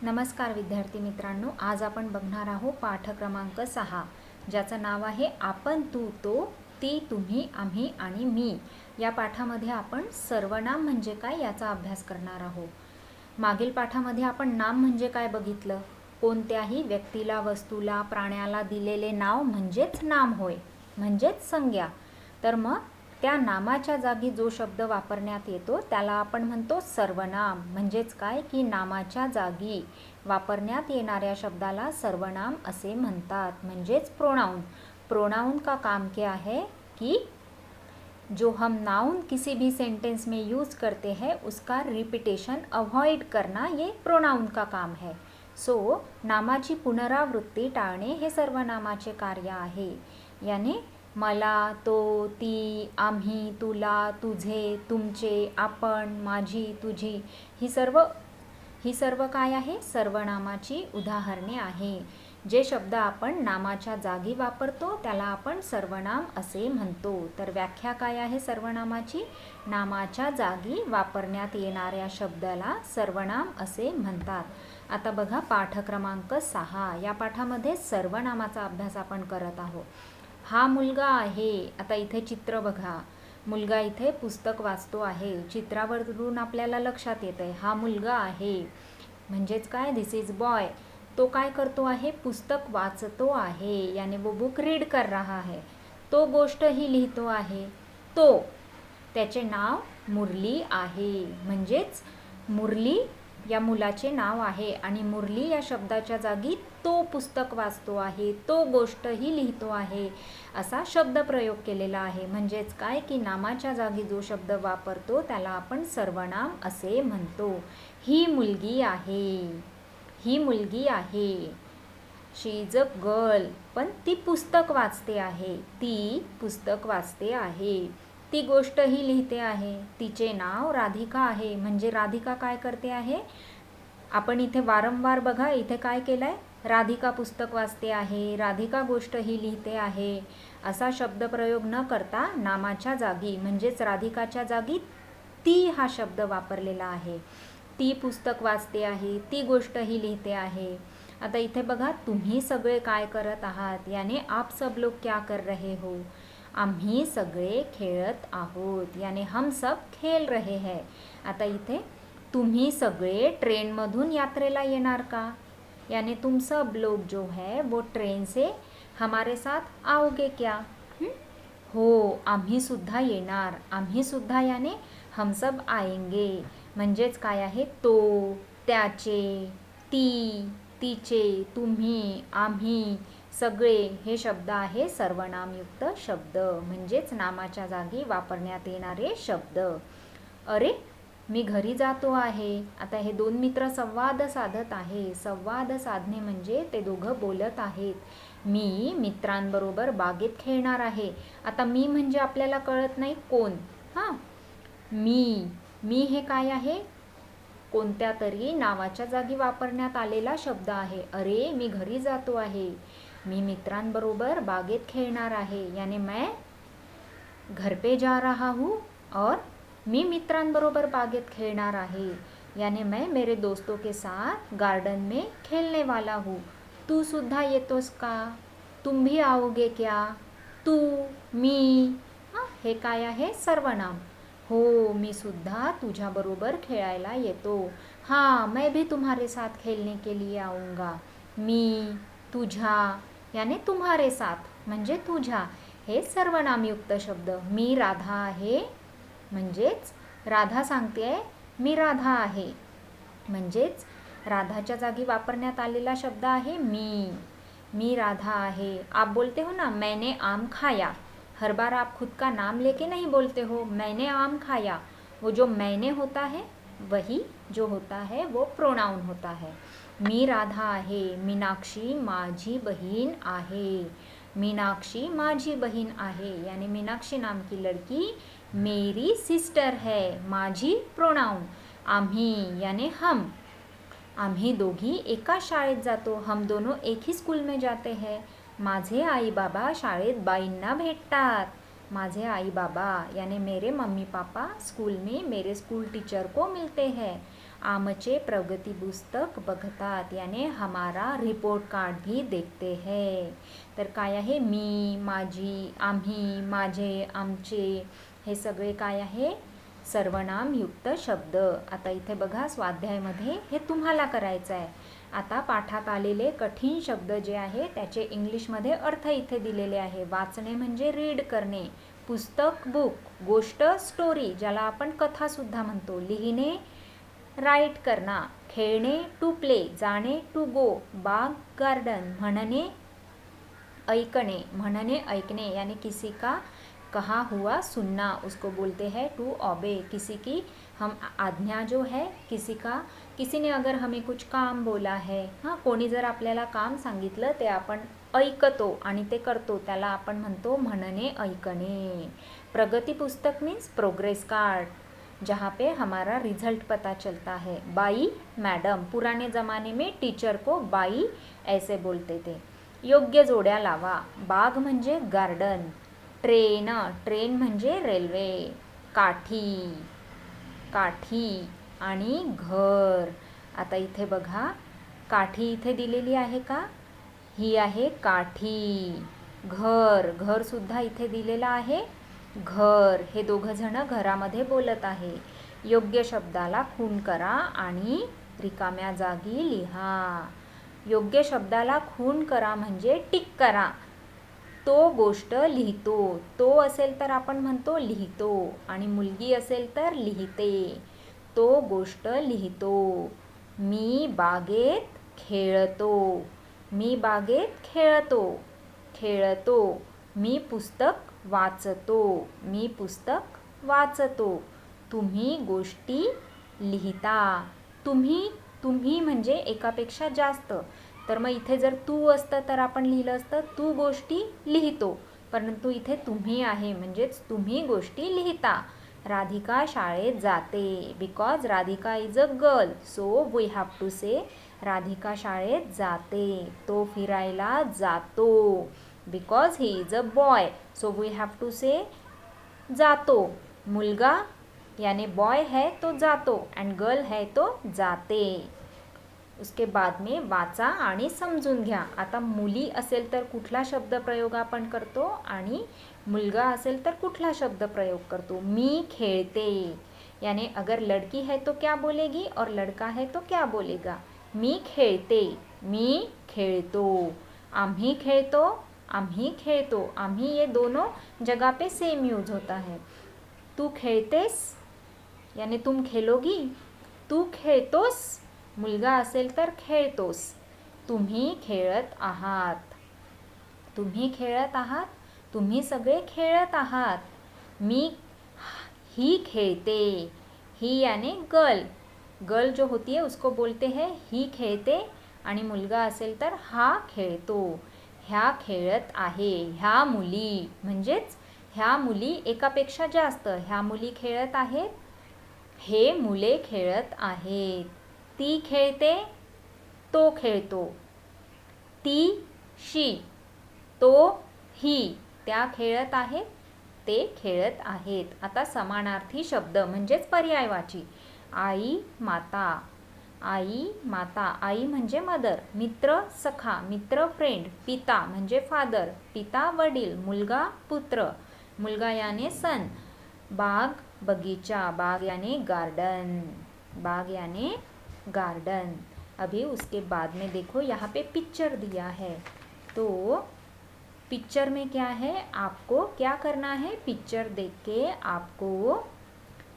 नमस्कार विद्यार्थी मित्रांनो, आज आपण बघणार आहोत पाठ क्रमांक 6 ज्याचं नाव आहे आपण, तू, तो, ती, तुम्ही, आम्ही आणि मी। या पाठामध्ये आपण सर्वनाम म्हणजे काय याचा अभ्यास करणार आहोत। मागील पाठामध्ये आपण नाम म्हणजे काय बघितलं। कोणत्याही व्यक्तीला, वस्तूला, प्राण्याला दिलेले नाव म्हणजेच नाम होय, म्हणजेच संज्ञा। तर मग त्या नामाच्या जागी जो शब्द वापरण्यात येतो त्याला आपण म्हणतो सर्वनाम। म्हणजेच काय की नामाच्या जागी वापरण्यात येणाऱ्या शब्दाला सर्वनाम असे म्हणतात, म्हणजेच प्रोनाउन। प्रोनाउन का काम क्या है कि जो हम नाउन किसी भी सेंटेंस में यूज करते हैं उसका रिपीटेशन अवॉइड करना, ये प्रोनाउन का काम है। सो नामाची पुनरावृत्ती टाळणे हे सर्वनामाचे कार्य आहे। याने मला, तो, ती, आम्ही, तुला, तुझे, तुमचे, आपण, माझी, तुझी ही सर्व काय आहे, सर्वनामाची उदाहरणे आहे। जे शब्द आपण नामाच्या जागी वापरतो त्याला आपण सर्वनाम असे म्हणतो। तर व्याख्या काय आहे सर्वनामाची, नामाच्या जागी वापरण्यात येणाऱ्या शब्दाला सर्वनाम असे म्हणतात। आता बघा पाठ क्रमांक 6, या पाठामध्ये सर्वनामाचा अभ्यास आपण करत आहोत। हा मुलगा आहे, आता इथे चित्र बघा, मुलगा इथे पुस्तक वाचतो आहे। चित्रावरून आपल्याला लक्षात येतंय हा मुलगा आहे, म्हणजेच काय, दिस इज बॉय। तो काय करतो आहे, पुस्तक वाचतो आहे, यानी वो बुक रीड कर रहा है। तो गोष्ट ही लिहितो आहे, तो, त्याचे नाव मुरली आहे, म्हणजेच मुरली या मुलाचे नाव आहे आणि मुरली या शब्दाच्या जागी तो पुस्तक वाचतो आहे, तो गोष्ट ही लिहितो आहे असा शब्द प्रयोग केलेला आहे। म्हणजेच काय की नामाच्या जागी जो शब्द वापरतो त्याला आपण सर्वनाम असे म्हणतो। ही मुलगी आहे, ही मुलगी आहे, शी इज अ गर्ल, पण ती पुस्तक वाचते आहे, ती पुस्तक वाचते आहे। ती गोष्ट ही लिहिते आहे, तिचे नाव राधिका आहे, म्हणजे राधिका काय करते आहे, आपण इथे वारंवार बघा इथे काय केलंय, राधिका पुस्तक वाचते आहे, राधिका गोष्ट ही लिहिते आहे असा शब्द प्रयोग न करता नामाच्या जागी म्हणजेच राधिकाच्या जागी ती हा शब्द वापरलेला आहे। ती पुस्तक वाचते आहे, ती गोष्ट ही लिहिते आहे। आता इथे बघा तुम्ही सगळे काय करत आहात, याने आप सब लोग क्या कर रहे हो, आम्ही सगळे खेळत आहोत, यानी हम सब खेल रहे हैं। आता इथे तुम्ही सगळे ट्रेनमधून यात्रेला येणार का, यानी तुम सब लोग जो है वो ट्रेन से हमारे साथ आओगे क्या। हो, आम्ही सुद्धा येणार, आम्ही सुद्धा याने हम सब आएंगे, म्हणजेच काय आहे, तो, त्याचे, ती, तिचे, तुम्ही, आम्ही, सगळे हे शब्द आहे सर्वनामयुक्त शब्द, म्हणजेच नामाच्या जागी वापरण्यात येणारे शब्द। अरे मी घरी जातो आहे, आता हे दोन मित्र संवाद साधत आहे, संवाद साधणे म्हणजे ते दोघं बोलत आहेत। मी मित्रांबरोबर बागेत खेळणार आहे, आता मी म्हणजे आपल्याला कळत नाही कोण, हां, मी हे काय आहे, कोणत्या तरी नावाच्या जागी वापरण्यात आलेला शब्द आहे। अरे मी घरी जातो आहे, मी मित्रांबरोबर बागेत खेळणार आहे, यानी मैं घर पे जा रहा हूँ और मी मित्रांबरोबर बागेत खेळणार आहे, यानी मैं मेरे दोस्तों के साथ गार्डन में खेलने वाला हूँ। तू सुद्धा येतोस का, तुम भी आओगे क्या, तू, मी, हे काय आहे सर्वनाम। हो, मी सुद्धा तुझ्याबरोबर खेळायला येतो, हाँ मैं भी तुम्हारे साथ खेलने के लिए आऊँगा। मी, तुझा, यानी तुम्हारे साथ म्हणजे तुझ्या, हे सर्वनामयुक्त शब्द। मी राधा आहे, म्हणजेच राधा सांगते मी राधा आहे, म्हणजेच राधाच्या जागी वापरण्यात आलेला शब्द आहे मी राधा आहे। आप बोलते हो ना मैंने आम खाया, हर बार आप खुद का नाम लेके नहीं बोलते हो, मैंने आम खाया, वो जो मैंने होता है वही जो होता है वो प्रोनाउन होता है। मी राधा आहे, मीनाक्षी माझी बहीण आहे, मीनाक्षी माझी बहीण आहे, यानी मीनाक्षी नाम की लड़की मेरी सिस्टर है, माझी प्रोनाउन। आम्ही यानी हम, आम्ही दोघी एका शाळेत जातो, हम दोनों एक ही स्कूल में जाते हैं। माझे आई बाबा शाळेत बाईंना भेटतात, माझे आई बाबा यानी मेरे मम्मी पापा स्कूल में मेरे स्कूल टीचर को मिलते हैं। आमचे प्रगती पुस्तक बघतात, याने हमारा रिपोर्ट कार्ड भी देखते हैं. तर काय आहे, मी, माझी, आम्ही, माझे, आमचे हे सगळे काय आहे, सर्वनाम युक्त शब्द. आता इथे बघा स्वाध्यायामध्ये हे तुम्हाला करायचं आहे. आता पाठात आलेले कठीण शब्द जे आहे त्याचे इंग्लिशमध्ये अर्थ इथे दिलेले आहे. वाचणे म्हणजे रीड करणे, पुस्तक बुक, गोष्ट स्टोरी ज्याला आपण कथा सुद्धा म्हणतो, लिहिणे राईट करना, खेळणे टू प्ले, जाणे टू गो, बाग गार्डन, म्हणणे ऐकणे यानी किसी का कहा हुआ सुनना, उसको बोलते हैं टू ऑबे. किसी की हम आज्ञा जो है, किसी ने अगर हमें कुछ काम बोला है, हां कोणी जर आपल्याला काम सांगितलं ते आपण ऐकतो आणि ते करतो, त्याला आपण म्हणतो म्हणणे ऐकणे. प्रगती पुस्तक मीन्स प्रोग्रेस कार्ड, जहाँ पे हमारा रिजल्ट पता चलता है. बाई मैडम, पुराने ज़माने में टीचर को बाई ऐसे बोलते थे. योग्य जोड्या लावा, बाग म्हणजे गार्डन, ट्रेन म्हणजे रेल्वे, काठी आणि घर. आता इथे बघा काठी इथे दिलेली आहे का, ही आहे काठी. घर सुद्धा इथे दिलेला आहे, घर. हे दोघं जण घरामध्ये बोलत आहे. योग्य शब्दाला खून करा आणि रिकाम्या जागी लिहा. योग्य शब्दाला खून करा म्हणजे टिक करा. तो गोष्ट लिहितो, तो असेल तर आपण म्हणतो लिहितो, आणि मुलगी असेल तर लिहिते. तो गोष्ट लिहितो. मी बागेत खेळतो, मी पुस्तक वाचतो, तुम्ही गोष्टी लिहिता. तुम्ही म्हणजे एकापेक्षा जास्त. तर मग इथे जर तू असतं तर आपण लिहिलं असतं तू गोष्टी लिहितो, परंतु इथे तुम्ही आहे म्हणजेच तुम्ही गोष्टी लिहिता. राधिका शाळेत जाते, because Radhika is a girl, so we have to say Radhika शाळेत जाते. तो फिरायला जातो, because he is a boy, so we have to say जातो. मुलगा यानी बॉय है तो जातो, एंड गर्ल है तो जाते. उसके बाद में वाचा आणि समजून घ्या. आता मुली असेल तर कुठला शब्द प्रयोग आपण करतो आणि मुलगा असेल तर कुठला शब्द प्रयोग करतो. मी खेळते, यानी अगर लड़की है तो क्या बोलेगी और लड़का है तो क्या बोलेगा. मी खेळते, मी खेळतो. आम्ही खेळतो, आम्ही खेळतो. आम्ही ये दोनों जगह पे सेम यूज होता है. तू खेळतेस यानी तुम खेलोगी, तू खेळतोस, मुलगा असेल तर खेळतोस. तुम्ही खेळत आहात, तुम्ही सगळे खेळत आहात. ही खेळते, ही यानी गर्ल जो होती है उसको बोलते हैं ही खेळते, आणि मुलगा असेल तर हा खेळतो. ह्या खेळत आहे, ह्या मुली म्हणजेच ह्या मुली एकापेक्षा जास्त, ह्या मुली खेळत आहेत, हे मुले खेळत आहेत. ती खेळते, तो खेळतो. ती शी, तो ही, त्या खेळत आहेत, ते खेळत आहेत. आता समानार्थी शब्द म्हणजेच पर्यायवाची. आई माता, आई म्हणजे मदर. मित्र सखा, मित्र फ्रेंड. पिता म्हणजे फादर, पिता वडील. मुलगा पुत्र, मुलगा याने सन. बाग बगीचा, बाग यानी गार्डन. अभी उसके बाद में देखो यहाँ पे पिक्चर दिया है, तो पिक्चर में क्या है, आपको क्या करना है, पिक्चर देख के आपको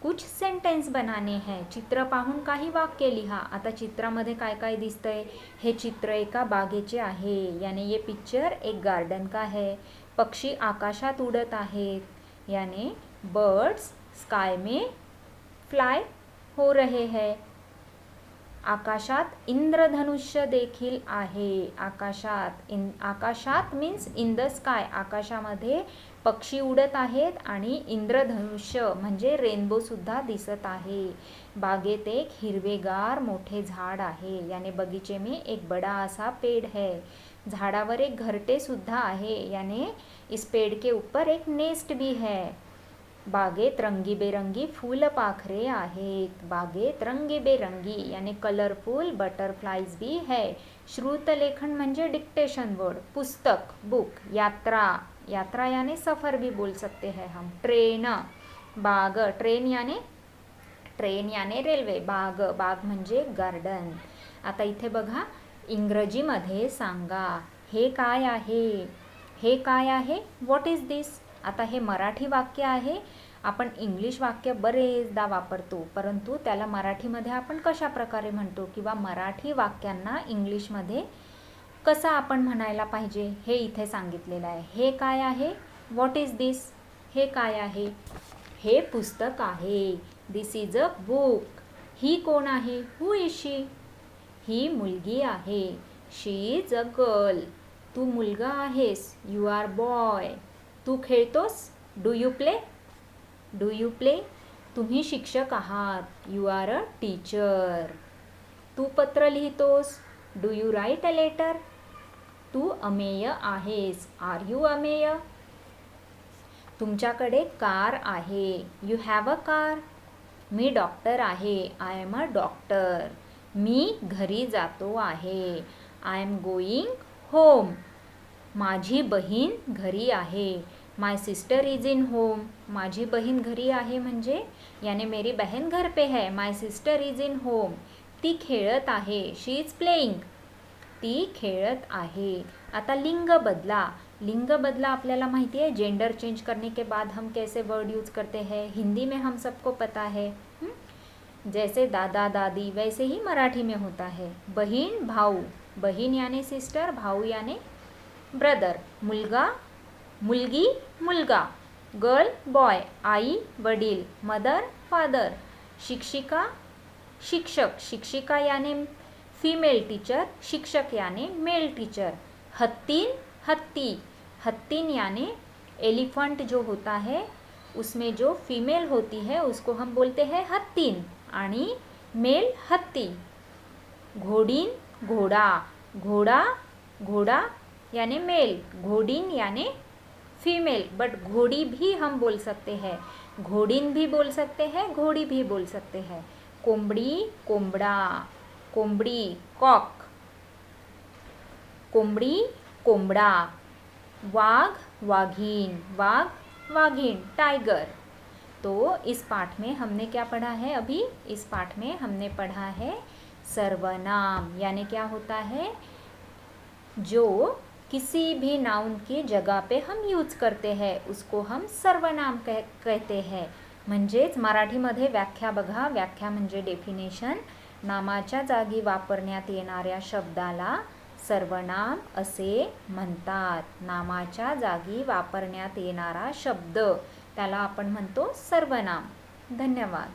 कुछ सेंटेन्स बनाने हैं. चित्र पाहून काही वाक्य लिहा. आता चित्रामध्ये काय काय दिसतंय, हे चित्र एका बागेचे आहे, यानी ये पिक्चर एक गार्डन का है. पक्षी आकाशात उडत आहेत, यानी बर्ड्स स्काय में फ्लाय हो रहे हैं. आकाशात इंद्रधनुष्य देखील आहे. आकाशात मीन्स इन द स्काय, आकाशामध्ये पक्षी उडत आहेत आणि इंद्रधनुष्य म्हणजे रेनबो सुद्धा दिसत आहे. बागेत एक हिरवेगार मोठे झाड आहे, यानी बगीचे में एक बड़ा असा पेड़ है. झाडावर एक घरटे सुद्धा आहे, यानी इस पेड़ के ऊपर एक नेस्ट भी है. बागेत रंगीबेरंगी फूलपाखरे आहेत. बागेत रंगीबेरंगी यानी कलरफुल बटरफ्लाईज भी है. श्रुतलेखन म्हणजे डिक्टेशन वर्ड. पुस्तक बुक. यात्रा, यात्रा यानी सफ़र भी बोल सकते हैं हम. ट्रेन, बाग, ट्रेन याने रेल्वे. बाग, बाग म्हणजे गार्डन. आता इथे बघा, इंग्रजीमध्ये सांगा हे काय आहे. हे काय आहे, व्हॉट इज दिस. आता हे मराठी वाक्य आहे. आपण इंग्लिश वाक्य बरेचदा वापरतो, परंतु त्याला मराठीमध्ये आपण कशा प्रकारे म्हणतो किंवा मराठी वाक्यांना इंग्लिशमध्ये कसं आपण म्हणायला पाहिजे हे इथे सांगितलेलं आहे. हे काय आहे, व्हॉट इज दिस. हे काय आहे, हे पुस्तक आहे. दिस इज अ बुक. ही कोण आहे, हू इज शी. ही मुलगी आहे. शी इज अ गर्ल. तू मुलगा आहेस, यू आर बॉय. तू खेळतोस, do you play. Do you play. तुम्ही शिक्षक आहात, यू आर अ टीचर. तू पत्र लिहितोस, do you write a letter. तू अमेय आहेस, आर यू अमेय. तुमच्याकडे कार आहे, यू हॅव अ कार. मी डॉक्टर आहे, आय एम अ डॉक्टर. मी घरी जातो आहे, आय एम गोईंग होम. माझी बहीण घरी आहे, माय सिस्टर इज इन होम. माझी बहीण घरी आहे म्हणजे याने मेरी बहन घर पे है. माय सिस्टर इज इन होम. ती खेळत आहे, शी इज प्लेइंग. ती खेळत आहे. आता लिंग बदला. लिंग बदला आपल्याला माहिती है, जेंडर चेंज करने के बाद हम कैसे वर्ड यूज करते हैं. हिंदी में हम सबको पता है. जैसे दादा दादी, वैसे ही मराठी में होता है. बहीण भाऊ. बहीण यानी सिस्टर, भाऊ यानी ब्रदर. मुलगा मुलगी मुलगा. Girl boy. आई वडील. Mother father. शिक्षिका शिक्षक. शिक्षिका यानी फीमेल टीचर, शिक्षक यानी मेल टीचर. हत्तीन हत्ती. हत्तीन यानी एलिफेंट जो होता है उसमें जो फीमेल होती है उसको हम बोलते हैं हत्तीन आणि मेल हत्ती. घोडीन घोडा. घोडा घोडा यानी मेल, घोडीन यानी फीमेल. बट घोड़ी भी हम बोल सकते हैं, घोड़ीन भी बोल सकते हैं, घोड़ी भी बोल सकते हैं. कोंबडी कोंबडा. कोंबडी कॉक. कोंबडी कोंबडा. वाघ वाघीन. वाघ वाघीन टाइगर. तो इस पाठ में हमने क्या पढ़ा है. अभी इस पाठ में हमने पढ़ा है सर्वनाम, यानी क्या होता है, जो किसी भी नाउन की जगह पे हम यूज करते हैं उसको हम सर्वनाम कहते हैं. म्हणजेच मराठीमध्ये व्याख्या बघा. व्याख्या म्हणजे डेफिनेशन. नामाच्या जागी वापरण्यात येणाऱ्या शब्दाला सर्वनाम असे म्हणतात. नामाच्या जागी वापरण्यात येणारा शब्द त्याला आपण म्हणतो सर्वनाम. धन्यवाद.